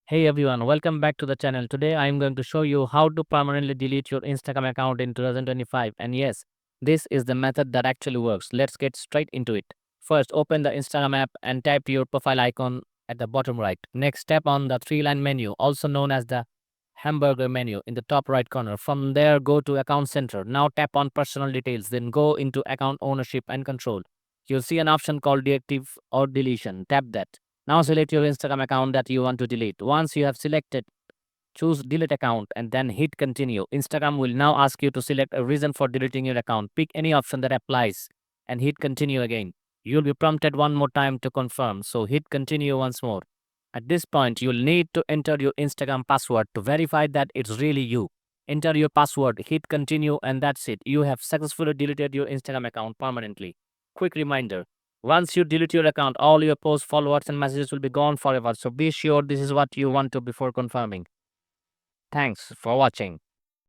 Hey everyone, welcome back to the channel. Today I am going to show you how to permanently delete your Instagram account in 2025. And yes, this is the method that actually works. Let's get straight into it. First, open the Instagram app and tap your profile icon at the bottom right. Next, tap on the three-line menu, also known as the hamburger menu in the top right corner. From there, go to Account Center. Now tap on Personal Details, then go into Account Ownership and Control. You'll see an option called Deactive or Deletion. Tap that. Now select your Instagram account that you want to delete. Once you have selected, choose delete account and then hit continue. Instagram will now ask you to select a reason for deleting your account. Pick any option that applies and hit continue again. You'll be prompted one more time to confirm, so hit continue once more. At this point, you'll need to enter your Instagram password to verify that it's really you. Enter your password, hit continue, and that's it. You have successfully deleted your Instagram account permanently. Quick reminder, once you delete your account, all your posts, followers, and messages will be gone forever. So be sure this is what you want to before confirming. Thanks for watching.